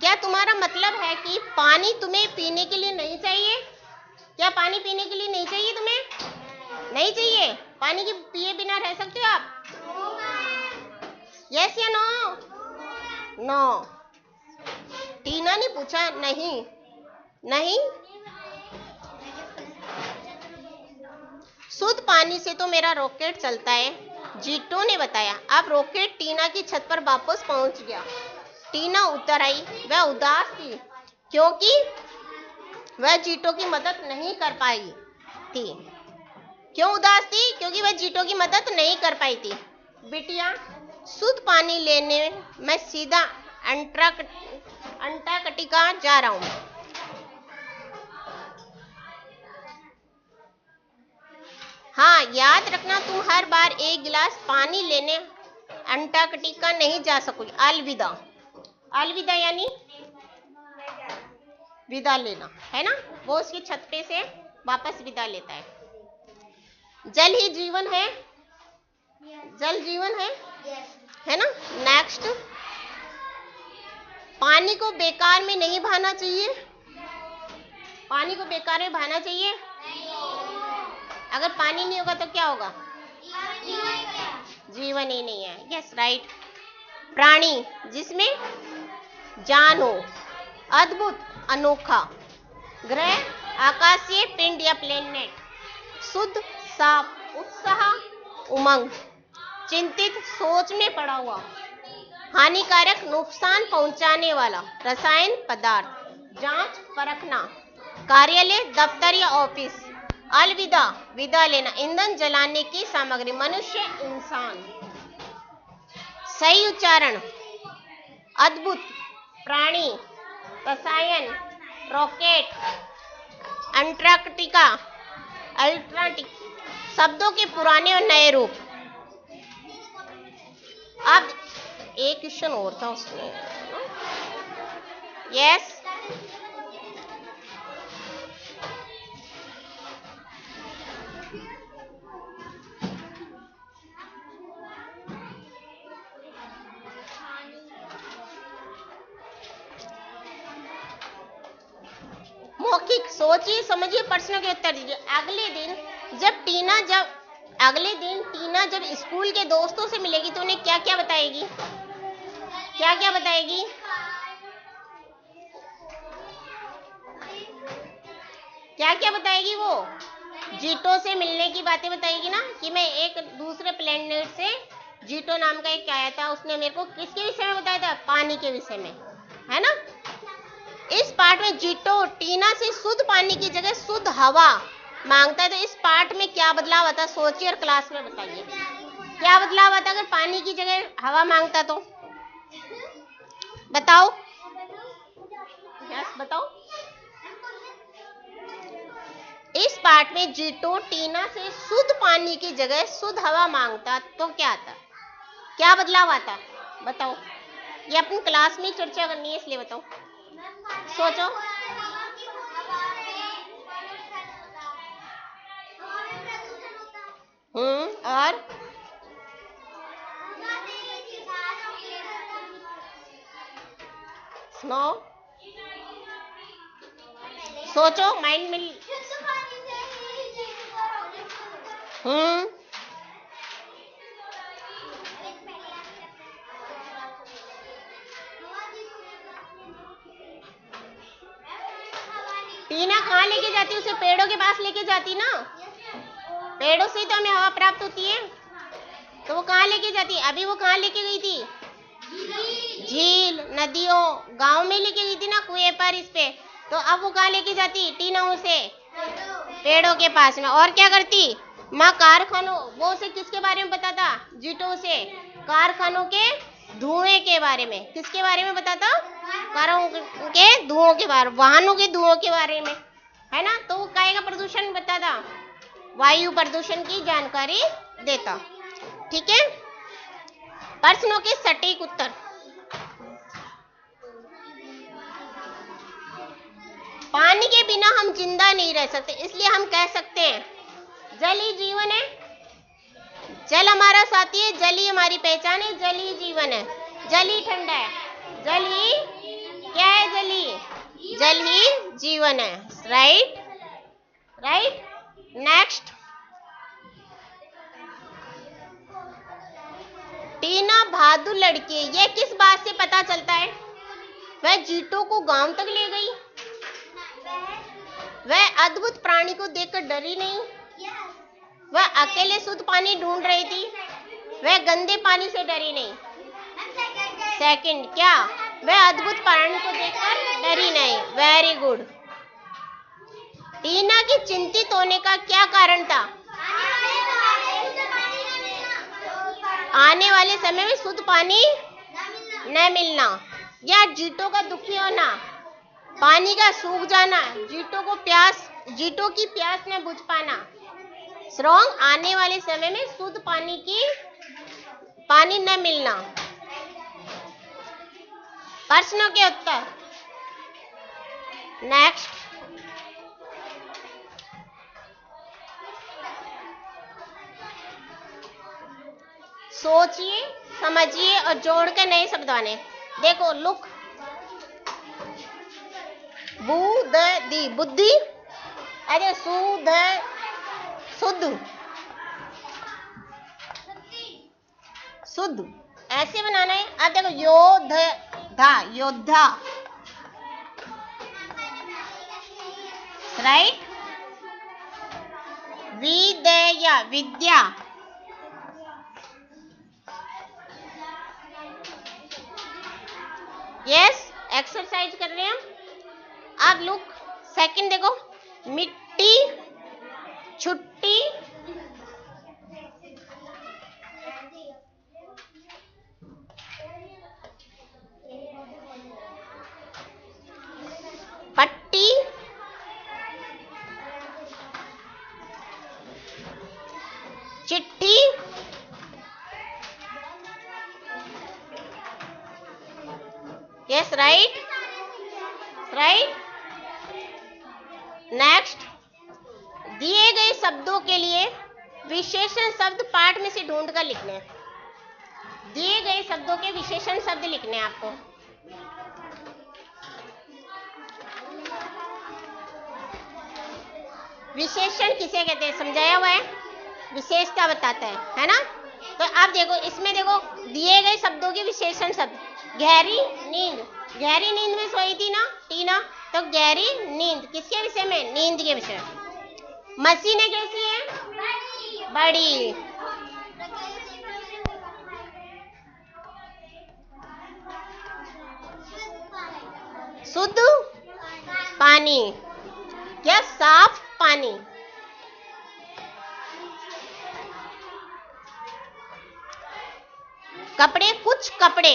क्या तुम्हारा मतलब है कि पानी तुम्हें पीने के लिए नहीं चाहिए? क्या पानी पीने के लिए नहीं चाहिए तुम्हें? नहीं चाहिए? पानी के पिए बिना रह सकते हो आप? यस या नो? नो। टीना ने पूछा नहीं। नहीं? शुद्ध पानी से तो मेरा रॉकेट चलता है, जीटो ने बताया। अब रॉकेट टीना की छत पर वापस पहुंच गया। टीना उतर आई। वह उदास थी क्योंकि वह जीटो की मदद नहीं कर पाई थी। क्यों उदास थी? क्योंकि वह जीटो की मदद नहीं कर पाई थी। बिटिया, शुद्ध पानी लेने मैं सीधा अंटार्कटिका जा रहा हूँ। हाँ, याद रखना, तुम हर बार एक गिलास पानी लेने अंटार्कटिका नहीं जा सकोगे। अलविदा। अलविदा यानी विदा लेना, है ना? वो उसकी छत पे से वापस विदा लेता है। जल ही जीवन है। जल जीवन है ना? नेक्स्ट, पानी को बेकार में नहीं बहाना चाहिए। पानी को बेकार में बहाना चाहिए? अगर पानी नहीं होगा तो क्या होगा? जीवन ही नहीं है। Yes, right. प्राणी जिसमें जान हो, अद्भुत, अनोखा। ग्रह, आकाशीय पिंड या प्लेनेट। शुद्ध, साफ, उत्साह, उमंग। चिंतित, सोच में पड़ा हुआ। हानिकारक, नुकसान पहुंचाने वाला। रसायन, पदार्थ। जांच, परखना। कार्यालय, दफ्तर या ऑफिस। अलविदा, विदा लेना। ईंधन, जलाने की सामग्री। मनुष्य, इंसान। सही उच्चारण, अद्भुत, प्राणी, रसायन, रॉकेट, अंटार्कटिका, अल्ट्राटिक। शब्दों के पुराने और नए रूप। अब एक क्वेश्चन और था उसमें। यस, मौखिक, सोचिए समझिए, प्रश्नों के उत्तर दीजिए। अगले दिन टीना जब स्कूल के दोस्तों से मिलेगी तो उन्हें क्या क्या बताएगी? क्या क्या बताएगी? क्या क्या बताएगी? वो जीटो से मिलने की बातें बताएगी ना, कि मैं एक दूसरे प्लेनेट से, जीटो नाम का एक आया था, उसने मेरे को किसके विषय में बताया था? पानी के विषय में, है ना? इस पाठ में जीटो टीना से शुद्ध पानी की जगह शुद्ध हवा मांगता है। तो इस पाठ में क्या बदलाव आता है? सोचिए और क्लास में बताइए। क्या बदलाव आता अगर पानी की जगह हवा मांगता तो? बताओ। यस, बताओ। इस पाठ में जीटो टीना से शुद्ध पानी की जगह शुद्ध हवा मांगता तो क्या आता? क्या बदलाव आता? बताओ। ये अपनी क्लास में चर्चा करनी है, इसलिए बताओ। सोचो। और स्नो। सोचो, माइंड में। टीना कहाँ लेके जाती? उसे पेड़ों के पास लेके जाती ना। पेड़ों से तो हमें हवा प्राप्त होती है। तो वो कहाँ लेके जाती? अभी वो कहाँ लेके गई थी? झील, नदियों, गांव में लेके गई थी ना, कुएं पर, इस पे। तो अब वो कहाँ लेके जाती टीना उसे? पेड़ों के पास में। और क्या करती? माँ कारखानों, वो उसे किसके बारे में बताता? जीटो से कारखानों के धुएं के बारे में। किसके बारे में बताता? कारखानों के धुओं के बारे, वाहनों के धुओं के बारे में, है ना? तो वो काय का प्रदूषण बताता? वायु प्रदूषण की जानकारी देता। ठीक है? प्रश्नों के सटीक उत्तर। पानी के बिना हम जिंदा नहीं रह सकते, इसलिए हम कह सकते हैं जल ही जीवन है। जल हमारा साथी है, जल ही हमारी पहचान है, जल ही जीवन है, जल ही ठंडा है, जल ही क्या है जल ही? जल ही जीवन है। Right right. नेक्स्ट, टीना बहादुर लड़की है, यह किस बात से पता चलता है? वह जीटो को गांव तक ले गई, वह अद्भुत प्राणी को देखकर डरी नहीं, वह अकेले शुद्ध पानी ढूंढ रही थी, वह गंदे पानी से डरी नहीं। सेकंड, क्या वह अद्भुत प्राणी को देखकर डरी नहीं? Very good. टीना की चिंतित होने का क्या कारण था? आने वाले समय में शुद्ध पानी न मिलना, या जीटो का दुखी होना, पानी का सूख जाना, जीटो की प्यास न बुझ पाना। स्ट्रॉन्ग, आने वाले समय में शुद्ध पानी न मिलना। प्रश्नों के उत्तर। नेक्स्ट, सोचिए, समझिए और जोड़ के नए शब्द बने। देखो, लुक, बुद्धि, बुद्धि, अरे शुद्ध, शुद्ध ऐसे बनाना है। अब देखो, योद्धा, राइट। विद्या, यस, एक्सरसाइज कर रहे हैं हम। अब लुक, सेकंड देखो, मिट्टी, छुट्टी, पट्टी, चिट्ठी, यस, राइट राइट। नेक्स्ट, दिए गए शब्दों के लिए विशेषण शब्द पाठ में से ढूंढ कर लिखने हैं। दिए गए शब्दों के विशेषण शब्द लिखने हैं आपको। विशेषण किसे कहते हैं समझाया हुआ है, विशेषता बताता है ना। तो आप देखो, इसमें देखो दिए गए शब्दों के विशेषण शब्द। गहरी नींद, गहरी नींद में सोई थी ना टीना, तो गहरी नींद किसके विषय में? नींद के विषय में। मशीनें कैसी हैं? बड़ी। शुद्ध पानी, या साफ पानी। कपड़े, कुछ कपड़े।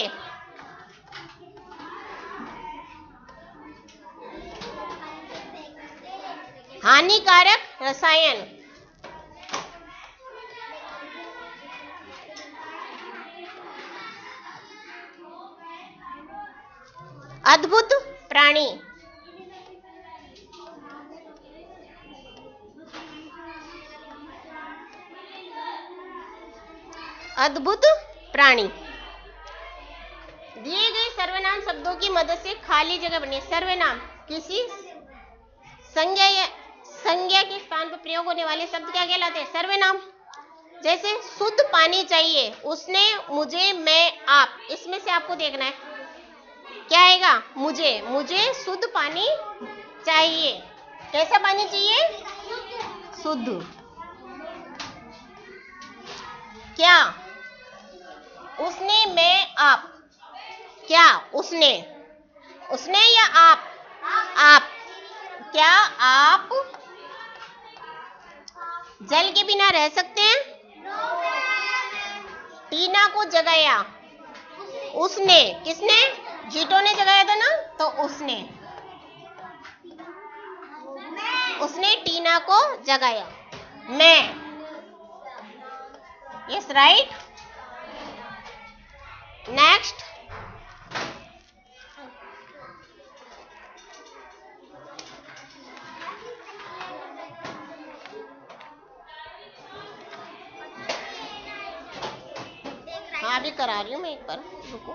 हानिकारक रसायन। अद्भुत प्राणी। अद्भुत प्राणी। दिए गए सर्वनाम शब्दों की मदद से खाली जगह बनी। सर्वनाम किसी संज्ञा के स्थान पर प्रयोग होने वाले शब्द क्या कहलाते हैं? सर्वनाम। जैसे शुद्ध पानी चाहिए, उसने, मुझे, मैं, आप। इसमें से आपको देखना है क्या आएगा? मुझे शुद्ध पानी चाहिए। कैसा पानी चाहिए? शुद्ध। क्या? उसने, मैं, आप। क्या? उसने या आप? आप। क्या आप जल के बिना रह सकते हैं? टीना को जगाया उसने। किसने? जीटो ने जगाया था ना, तो उसने टीना को जगाया। मैं। Yes, right. नेक्स्ट, हाँ अभी करा रही हूँ मैं, एक बार रुको।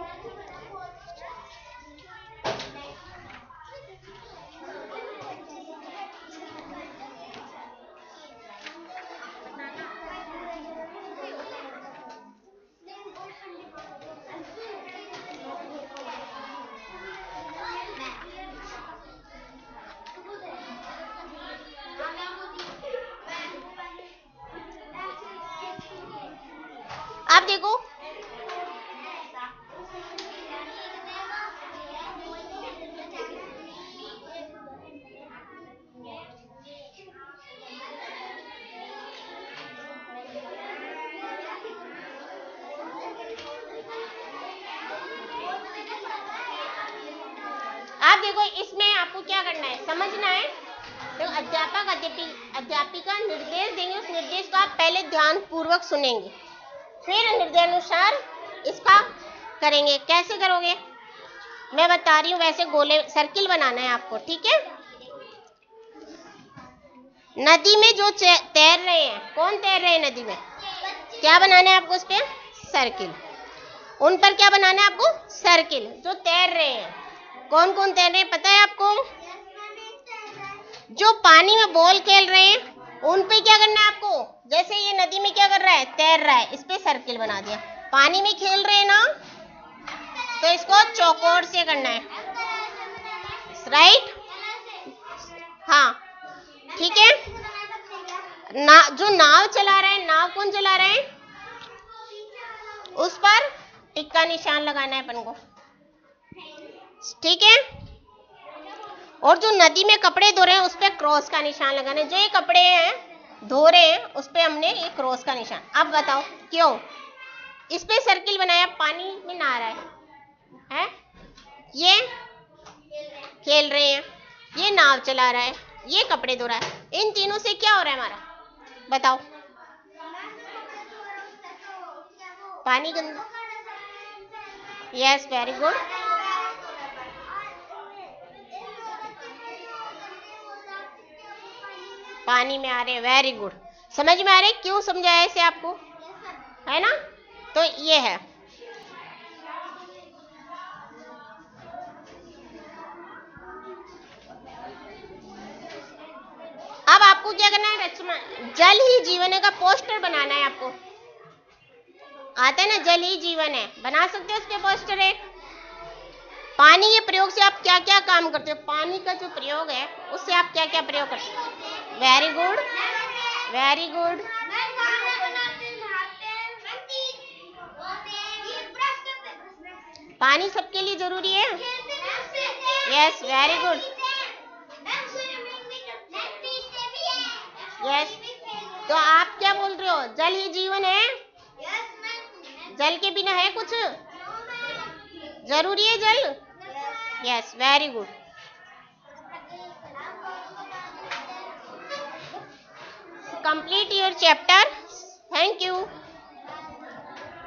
आप देखो, आप देखो इसमें आपको क्या करना है, समझना है। तो अध्यापक अध्यापिका निर्देश देंगे, उस निर्देश को आप पहले ध्यान पूर्वक सुनेंगे, फिर निर्देशानुसार इसका करेंगे। कैसे करोगे मैं बता रही हूँ, वैसे गोले सर्किल बनाना है आपको, ठीक है। नदी में जो तैर रहे हैं, कौन तैर रहे हैं नदी में, क्या बनाना है आपको उस पे सर्किल। उन पर क्या बनाना है आपको सर्किल, जो तैर रहे हैं। कौन कौन तैर रहे हैं पता है आपको, जो पानी में बॉल खेल रहे हैं उन पे क्या करना है आपको, जैसे ये नदी में क्या कर रहा है तैर रहा है, इस पे सर्किल बना दिया। पानी में खेल रहे हैं ना, तो इसको चौकोर से करना है, राइट, हाँ ठीक है। जो नाव चला रहा है, नाव कौन चला रहा है, उस पर टिक का निशान लगाना है अपन को, ठीक है। और जो नदी में कपड़े धो रहे हैं उस पे क्रॉस का निशान लगाना है। जो ये कपड़े हैं धो रहे हैं उस पे हमने ये क्रॉस का निशान। अब बताओ क्यों इस पे सर्किल बनाया, पानी में नहा रहा है, ये खेल रहे हैं, ये नाव चला रहा है, ये कपड़े धो रहा है। इन तीनों से क्या हो रहा है हमारा, बताओ। पानी गंदा, यस वेरी गुड। पानी में आ रहे हैं, वेरी गुड। समझ में आ रहे क्यों समझाया इसे आपको, है ना। तो ये है, अब आपको क्या करना है, रचना जल ही जीवन है का पोस्टर बनाना है। आपको आता है ना, जल ही जीवन है, बना सकते हो उसके पोस्टर है। पानी के प्रयोग से आप क्या क्या काम करते हो, पानी का जो प्रयोग है उससे आप क्या क्या प्रयोग करते हो, वेरी गुड वेरी गुड। पानी सबके लिए जरूरी है, यस वेरी गुड, यस। तो आप क्या बोल रहे हो, जल ही जीवन है, जल के बिना है कुछ, जरूरी है जल, yes very good. Complete your chapter, thank you.